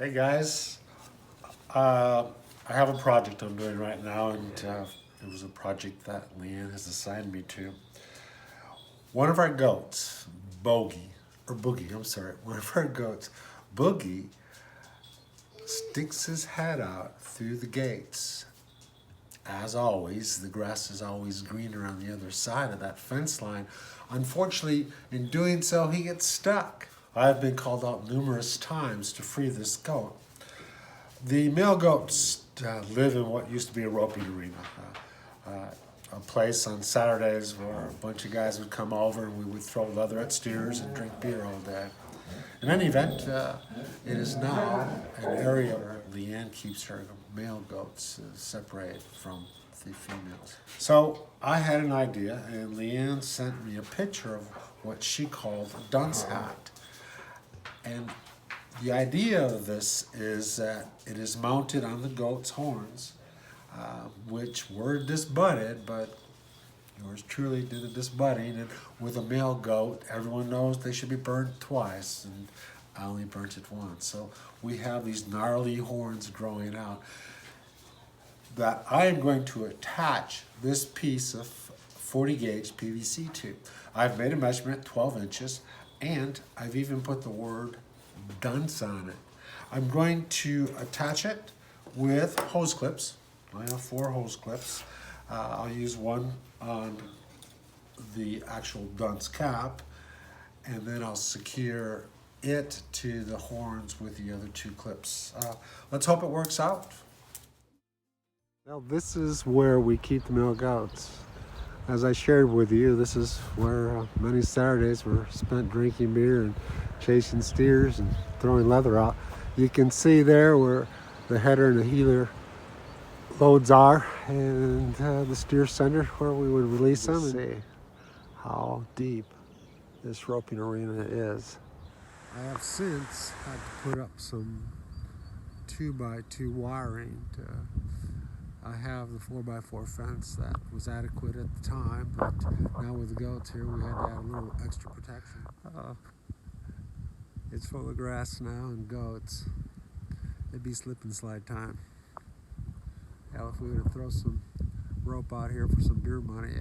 Hey guys, I have a project I'm doing right now, and it was a project that Leanne has assigned me to. One of our goats, Boogie, I'm sorry, one of our goats, Boogie, sticks his head out through the gates. As always, the grass is always greener on the other side of that fence line. Unfortunately, in doing so, he gets stuck. I've been called out numerous times to free this goat. The male goats live in what used to be a roping arena, a place on Saturdays where a bunch of guys would come over and we would throw leatherette steers and drink beer all day. In any event, it is now an area where Leanne keeps her male goats separated from the females. So I had an idea, and Leanne sent me a picture of what she called a dunce hat. And the idea of this is that it is mounted on the goat's horns, which were disbudded, but yours truly did the disbudding. And with a male goat, everyone knows they should be burnt twice, and I only burnt it once. So we have these gnarly horns growing out that I am going to attach this piece of 40 gauge PVC to. I've made a measurement 12 inches, and I've even put the word dunce on it. I'm going to attach it with hose clips. I have 4 hose clips. I'll use one on the actual dunce cap, and then I'll secure it to the horns with the other 2 clips. Let's hope it works out. Now this is where we keep the male goats. As I shared with you, this is where many Saturdays were spent drinking beer and chasing steers and throwing leather out. You can see there where the header and the heeler loads are, and the steer center where we would release them. And see how deep this roping arena is. I have since had to put up some 2x2 wiring to I have the 4x4 fence that was adequate at the time, but now with the goats here, we had to add a little extra protection. It's full of grass now and goats. It'd be slip and slide time. Hell, if we were to throw some rope out here for some deer money,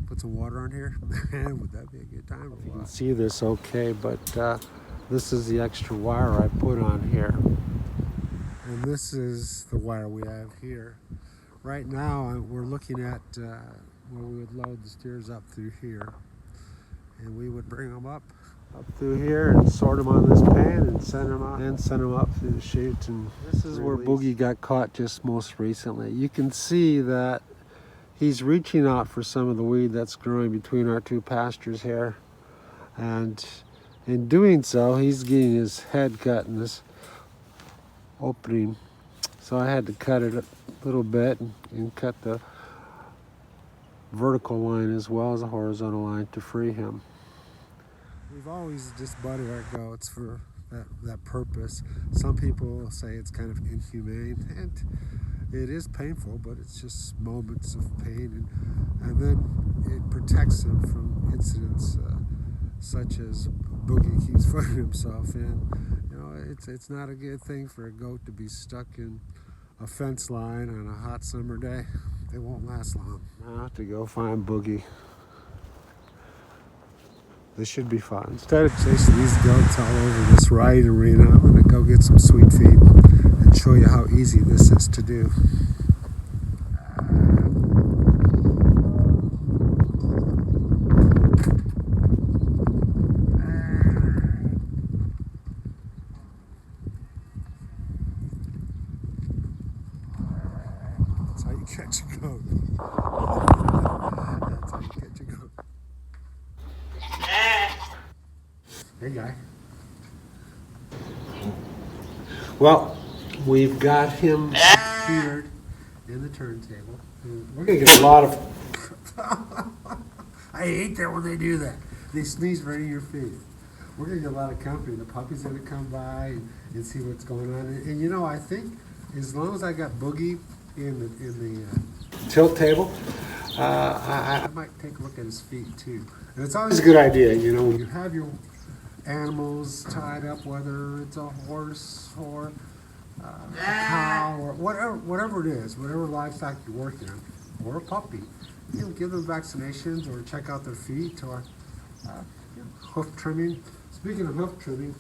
put some water on here, man, would that be a good time? You can see this okay, but this is the extra wire I put on here. And this is the wire we have here. Right now, we're looking at where we would load the steers up through here. And we would bring them up through here and sort them on this pan and send them up through the chute. And this is where Boogie got caught just most recently. You can see that he's reaching out for some of the weed that's growing between our 2 pastures here. And in doing so, he's getting his head cut in this opening, so I had to cut it a little bit and cut the vertical line as well as the horizontal line to free him. We've always disbudded our goats for that purpose. Some people say it's kind of inhumane, and it is painful, but it's just moments of pain, and then it protects them from incidents such as Boogie keeps finding himself in. It's not a good thing for a goat to be stuck in a fence line on a hot summer day. They won't last long. Now I have to go find Boogie. This should be fun. Instead of chasing these goats all over this riding arena, I'm going to go get some sweet feed and show you how easy this is to do. That's how you catch a goat. That's how you catch a goat. Hey, guy. Well, we've got him secured in the turntable. We're going to get a lot of... I hate that when they do that. They sneeze right in your face. We're going to get a lot of company. The puppy's going to come by and see what's going on. And you know, I think as long as I got Boogie in the tilt table, I might take a look at his feet too. And it's always a good idea, you know, when you have your animals tied up, whether it's a horse or a cow or whatever it is, whatever livestock you're working on, or a puppy. You know, give them vaccinations or check out their feet or hoof trimming. Speaking of hoof trimming,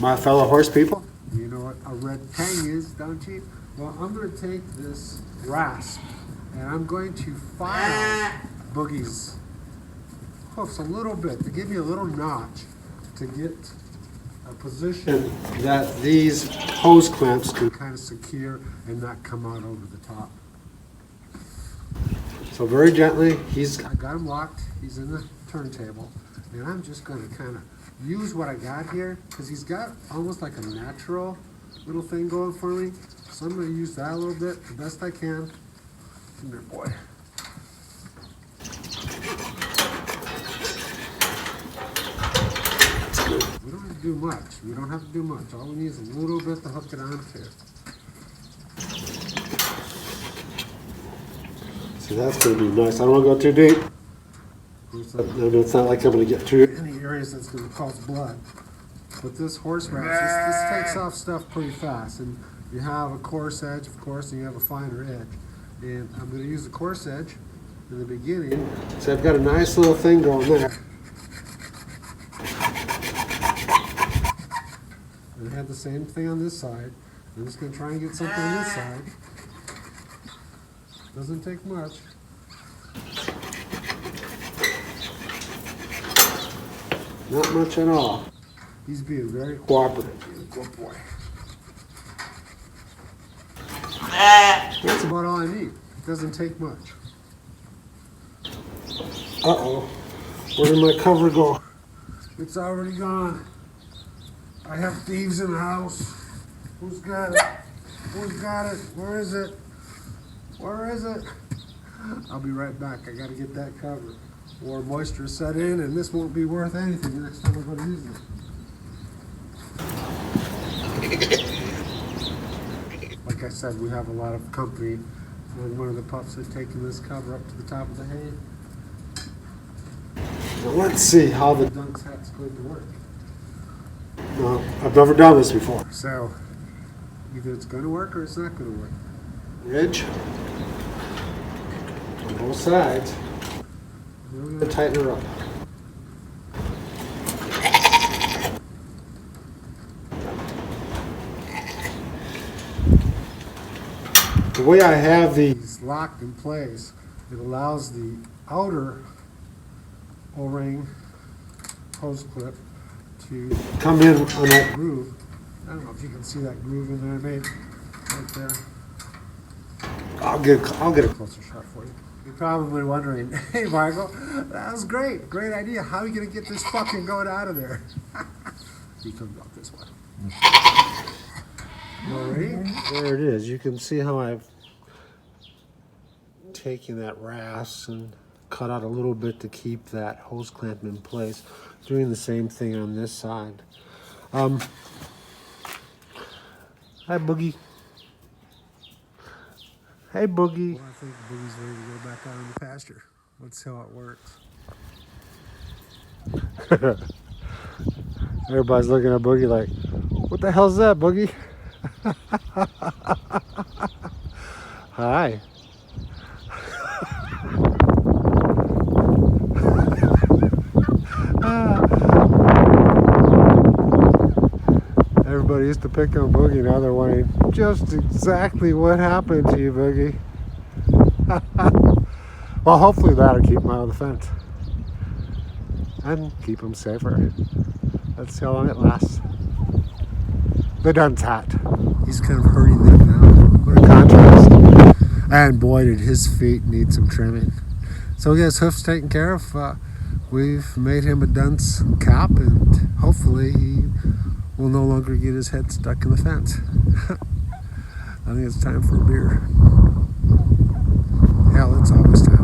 my fellow horse people, you know what a red tang is, don't you? Well, I'm going to take this rasp and I'm going to file Boogie's hoofs a little bit to give you a little notch to get a position that these hose clamps can kind of secure and not come out over the top. So very gently, I got him locked, he's in the turntable, and I'm just going to kind of use what I got here, because he's got almost like a natural little thing going for me. So I'm going to use that a little bit, the best I can. Come here, boy. We don't have to do much. We don't have to do much. All we need is a little bit to hook it onto. So that's going to be nice. I don't want to go too deep. It's not like I'm going to get through any areas that's going to cause blood. But this horse wraps, this takes off stuff pretty fast. And you have a coarse edge, of course, and you have a finer edge. And I'm going to use the coarse edge in the beginning. So I've got a nice little thing going there. And I have the same thing on this side. I'm just going to try and get something on this side. Doesn't take much. Not much at all. He's being very cooperative. Good boy. That's about all I need. It doesn't take much. Uh-oh. Where did my cover go? It's already gone. I have thieves in the house. Who's got it? Who's got it? Where is it? Where is it? I'll be right back. I gotta get that cover. Or moisture set in and this won't be worth anything the next time we're gonna use it. Like I said, we have a lot of company, and one of the pups has taken this cover up to the top of the hay. Now let's see how the Dunks hat's going to work. No, I've never done this before. So, either it's going to work or it's not going to work. Ridge on both sides. We're going to tighten her up. The way I have these locked in place, it allows the outer O-ring hose clip to come in on that groove. I don't know if you can see that groove in there I made right there. I'll get a closer shot for you. You're probably wondering, hey Michael, that was great. Great idea. How are you going to get this fucking goat out of there? He comes out this way. Alright, there it is. You can see how I've taken that rasp and cut out a little bit to keep that hose clamp in place. Doing the same thing on this side. Hi Boogie. Hey Boogie. Well, I think Boogie's ready to go back out in the pasture. Let's see how it works. Everybody's looking at Boogie like, what the hell's that, Boogie? Hi. Everybody used to pick on Boogie, now they're wondering just exactly what happened to you, Boogie. Well, hopefully that'll keep him out of the fence. And keep him safer. Let's see how long it lasts. The Dunks hat. He's kind of hurting them now. What a contrast. And boy, did his feet need some trimming. So he has hoofs taken care of. We've made him a dunce cap, and hopefully he will no longer get his head stuck in the fence. I think it's time for a beer. Hell, it's always time.